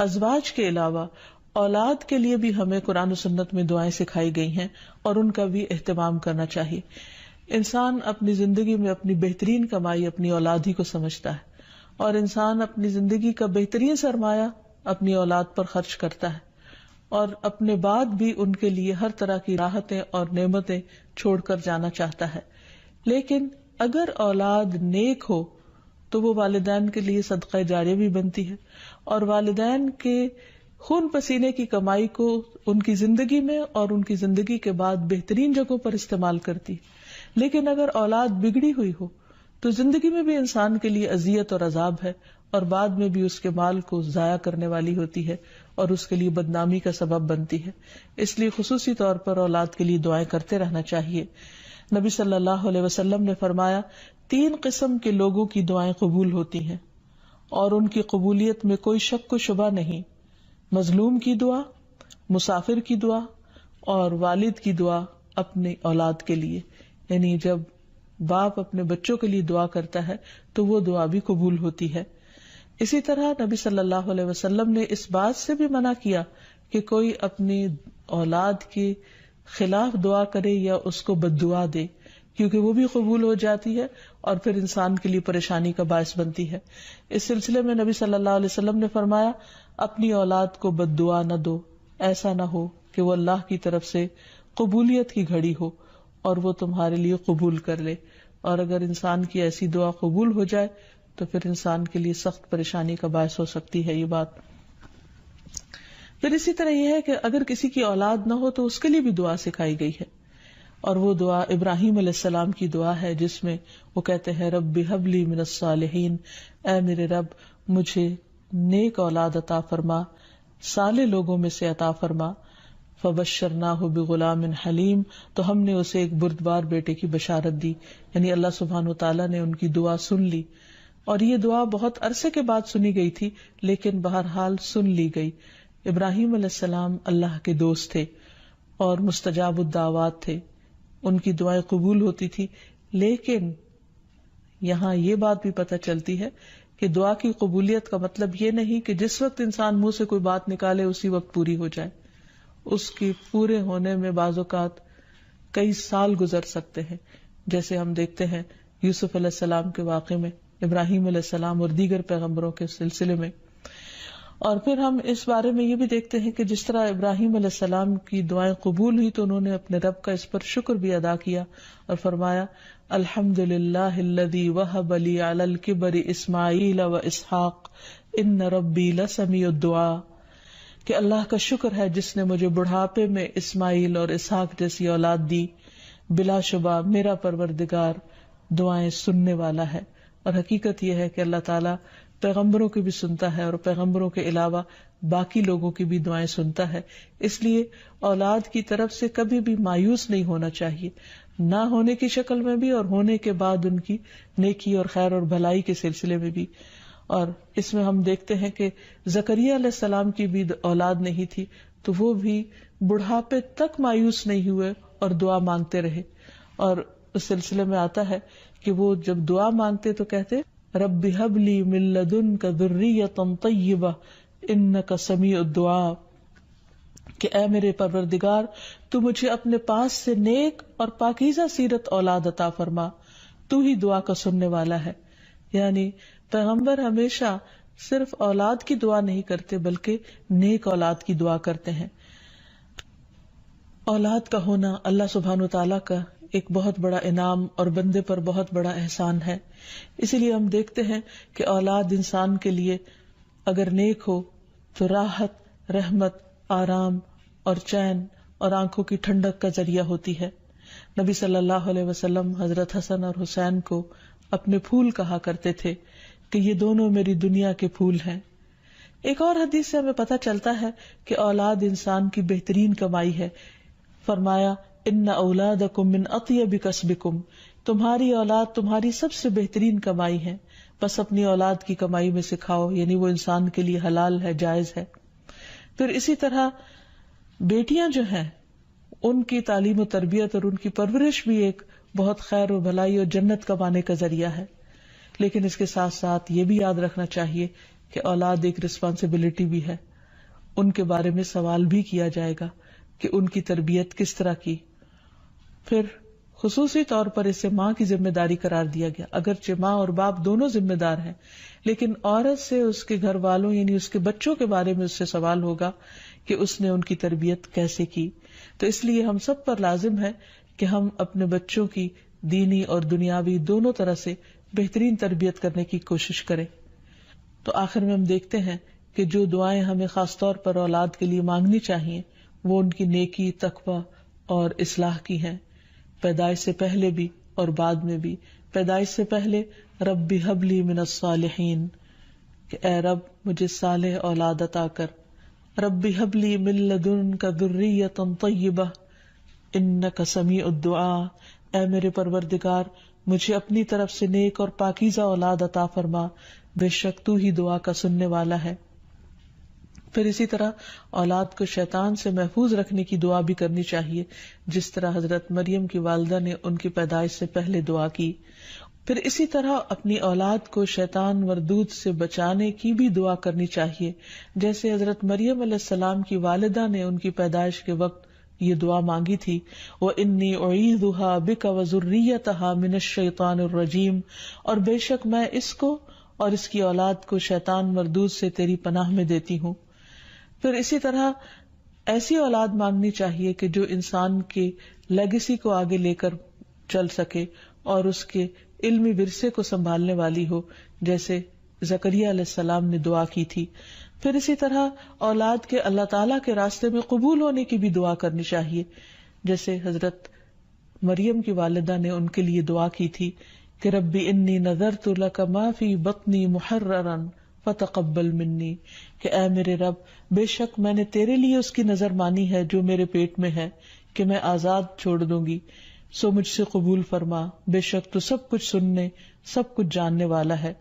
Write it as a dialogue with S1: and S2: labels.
S1: ازواج کے علاوہ اولاد کے لیے بھی ہمیں قرآن و سنت میں دعائیں سکھائی گئی ہیں اور ان کا بھی اہتمام کرنا چاہیے. انسان اپنی زندگی میں اپنی بہترین کمائی اپنی اولاد ہی کو سمجھتا ہے، اور انسان اپنی زندگی کا بہترین سرمایہ اپنی اولاد پر خرچ کرتا ہے، اور اپنے بعد بھی ان کے لیے ہر طرح کی راحتیں اور نعمتیں چھوڑ کر جانا چاہتا ہے. لیکن اگر اولاد نیک ہو تو وہ والدین کے لیے صدقہ جاریہ بھی بنتی ہے، اور والدین کے خون پسینے کی کمائی کو ان کی زندگی میں اور ان کی زندگی کے بعد بہترین جگہوں پر استعمال کرتی. لیکن اگر اولاد بگڑی ہوئی ہو تو زندگی میں بھی انسان کے لیے اذیت اور عذاب ہے، اور بعد میں بھی اس کے مال کو ضائع کرنے والی ہوتی ہے اور اس کے لیے بدنامی کا سبب بنتی ہے. اس لیے خصوصی طور پر اولاد کے لیے دعائیں کرتے رہنا چاہیے. نبی صلی اللہ علیہ وسلم نے فرمایا 3 قسم کے لوگوں کی دعائیں قبول ہوتی ہیں اور ان کی قبولیت میں کوئی شک و شبہ نہیں: مظلوم کی دعا، مسافر کی دعا، اور والد کی دعا اپنی اولاد کے لیے. یعنی جب باپ اپنے بچوں کے لیے دعا کرتا ہے تو وہ دعا بھی قبول ہوتی ہے. اسی طرح نبی صلی اللہ علیہ وسلم نے اس بات سے بھی منع کیا کہ کوئی اپنی اولاد کے خلاف دعا کرے یا اس کو بد دعا دے، کیونکہ وہ بھی قبول ہو جاتی ہے اور پھر انسان کے لیے پریشانی کا باعث بنتی ہے. اس سلسلے میں نبی صلی اللہ علیہ وسلم نے فرمایا اپنی اولاد کو بد دعا نہ دو، ایسا نہ ہو کہ وہ اللہ کی طرف سے قبولیت کی گھڑی ہو اور وہ تمہارے لیے قبول کر لے. اور اگر انسان کی ایسی دعا قبول ہو جائے تو پھر انسان کے لیے سخت پریشانی کا باعث ہو سکتی ہے یہ بات. پھر اسی طرح یہ ہے کہ اگر کسی کی اولاد نہ ہو تو اس کے لیے بھی دعا سکھائی گئی ہے، اور وہ دعا ابراہیم علیہ السلام کی دعا ہے جس میں وہ کہتے ہیں رب ہب لی من الصالحین، اے میرے رب مجھے نیک اولاد عطا فرما، صالح لوگوں میں سے عطا فرما. فبشرناہ بغلام حلیم، تو ہم نے اسے ایک بردبار بیٹے کی بشارت دی. یعنی اللہ سبحانہ وتعالیٰ نے ان کی دعا سن لی، اور یہ دعا بہت عرصے کے بعد سنی گئی تھی لیکن بہرحال سن لی گئی. ابراہیم علیہ السلام اللہ کے دوست تھے اور مستجاب الدعوات تھے، ان کی دعائیں قبول ہوتی تھی. لیکن یہاں یہ بات بھی پتہ چلتی ہے کہ دعا کی قبولیت کا مطلب یہ نہیں کہ جس وقت انسان منہ سے کوئی بات نکالے اسی وقت پوری ہو جائے. اس کی پورے ہونے میں بعض اوقات کئی سال گزر سکتے ہیں، جیسے ہم دیکھتے ہیں یوسف علیہ السلام کے واقعے میں، ابراہیم علیہ السلام اور دیگر پیغمبروں کے سلسلے میں. اور پھر ہم اس بارے میں یہ بھی دیکھتے ہیں کہ جس طرح ابراہیم علیہ السلام کی دعائیں قبول ہوئی تو انہوں نے اپنے رب کا اس پر شکر بھی ادا کیا اور فرمایا الحمدللہ الذی وہب لی علی الکبر اسماعیل و اسحاق ان ربی لسمیع الدعاء، کہ اللہ کا شکر ہے جس نے مجھے بڑھاپے میں اسماعیل اور اسحاق جیسی اولاد دی، بلا شبہ میرا پروردگار دعائیں سننے والا ہے. اور حقیقت یہ ہے کہ اللہ تعالیٰ پیغمبروں کی بھی سنتا ہے اور پیغمبروں کے علاوہ باقی لوگوں کی بھی دعائیں سنتا ہے. اس لیے اولاد کی طرف سے کبھی بھی مایوس نہیں ہونا چاہیے، نہ ہونے کی شکل میں بھی اور ہونے کے بعد ان کی نیکی اور خیر اور بھلائی کے سلسلے میں بھی. اور اس میں ہم دیکھتے ہیں کہ زکریا علیہ السلام کی بھی اولاد نہیں تھی تو وہ بھی بڑھاپے تک مایوس نہیں ہوئے اور دعا مانگتے رہے. اور اس سلسلے میں آتا ہے کہ وہ جب دعا مانگتے تو کہتے رب ہب لی من لدنک ذریۃ طیبہ انک سمیع الدعاء، کہ اے میرے پروردگار تو مجھے اپنے پاس سے نیک اور پاکیزہ سیرت اولاد عطا فرما، تو ہی دعا کا سننے والا ہے. یعنی پیغمبر ہمیشہ صرف اولاد کی دعا نہیں کرتے بلکہ نیک اولاد کی دعا کرتے ہیں. اولاد کا ہونا اللہ سبحانہ وتعالیٰ کا ایک بہت بڑا انعام اور بندے پر بہت بڑا احسان ہے. اسی لیے ہم دیکھتے ہیں کہ اولاد انسان کے لیے اگر نیک ہو تو راحت، رحمت، آرام اور چین اور آنکھوں کی ٹھنڈک کا ذریعہ ہوتی ہے. نبی صلی اللہ علیہ وسلم حضرت حسن اور حسین کو اپنے پھول کہا کرتے تھے کہ یہ دونوں میری دنیا کے پھول ہیں. ایک اور حدیث سے ہمیں پتہ چلتا ہے کہ اولاد انسان کی بہترین کمائی ہے. فرمایا ان اولادکم من اطیب کسبکم، تمہاری اولاد تمہاری سب سے بہترین کمائی ہے، بس اپنی اولاد کی کمائی میں سے کھاؤ، یعنی وہ انسان کے لیے حلال ہے، جائز ہے. پھر اسی طرح بیٹیاں جو ہیں ان کی تعلیم و تربیت اور ان کی پرورش بھی ایک بہت خیر و بھلائی اور جنت کمانے کا ذریعہ ہے. لیکن اس کے ساتھ ساتھ یہ بھی یاد رکھنا چاہیے کہ اولاد ایک رسپانسبلٹی بھی ہے، ان کے بارے میں سوال بھی کیا جائے گا کہ ان کی تربیت کس طرح کی. پھر خصوصی طور پر اسے ماں کی ذمہ داری قرار دیا گیا، اگرچہ ماں اور باپ دونوں ذمہ دار ہیں، لیکن عورت سے اس کے گھر والوں یعنی اس کے بچوں کے بارے میں اس سے سوال ہوگا کہ اس نے ان کی تربیت کیسے کی. تو اس لیے ہم سب پر لازم ہے کہ ہم اپنے بچوں کی دینی اور دنیاوی دونوں طرح سے بہترین تربیت کرنے کی کوشش کریں. تو آخر میں ہم دیکھتے ہیں کہ جو دعائیں ہمیں خاص طور پر اولاد کے لیے مانگنی چاہیے وہ ان کی نیکی، تقوی اور اصلاح کی ہیں، پیدائش سے پہلے بھی اور بعد میں بھی. پیدائش سے پہلے رب ہب لی من الصالحین، کہ اے رب مجھے صالح اولاد عطا کر. رب ہب لی من لدنک ذریۃ طیبہ انک سمیع الدعاء، اے میرے پروردگار مجھے اپنی طرف سے نیک اور پاکیزہ اولاد عطا فرما، بے شک تو ہی دعا کا سننے والا ہے. پھر اسی طرح اولاد کو شیطان سے محفوظ رکھنے کی دعا بھی کرنی چاہیے، جس طرح حضرت مریم کی والدہ نے ان کی پیدائش سے پہلے دعا کی. پھر اسی طرح اپنی اولاد کو شیطان مردود سے بچانے کی بھی دعا کرنی چاہیے، جیسے حضرت مریم علیہ السلام کی والدہ نے ان کی پیدائش کے وقت یہ دعا مانگی تھی، وَإِنِّي أُعِيذُهَا بِكَ وَذُرِّيَّتَهَا مِنَ الشَّيْطَانِ الرَّجِيمِ، اور بے شک میں اس کو اور اس کی اولاد کو شیطان مردود سے تیری پناہ میں دیتی ہوں. پھر اسی طرح ایسی اولاد مانگنی چاہیے کہ جو انسان کے لیگیسی کو آگے لے کر چل سکے اور اس کے علمی ورثے کو سنبھالنے والی ہو، جیسے زکریا علیہ السلام نے دعا کی تھی. پھر اسی طرح اولاد کے اللہ تعالیٰ کے راستے میں قبول ہونے کی بھی دعا کرنی چاہیے، جیسے حضرت مریم کی والدہ نے ان کے لیے دعا کی تھی کہ ربی انی نذرت لک ما فی بطنی محررا فتقبل منی، کہ اے میرے رب بے شک میں نے تیرے لیے اس کی نظر مانی ہے جو میرے پیٹ میں ہے کہ میں آزاد چھوڑ دوں گی، سو مجھ سے قبول فرما، بے شک تو سب کچھ سننے سب کچھ جاننے والا ہے.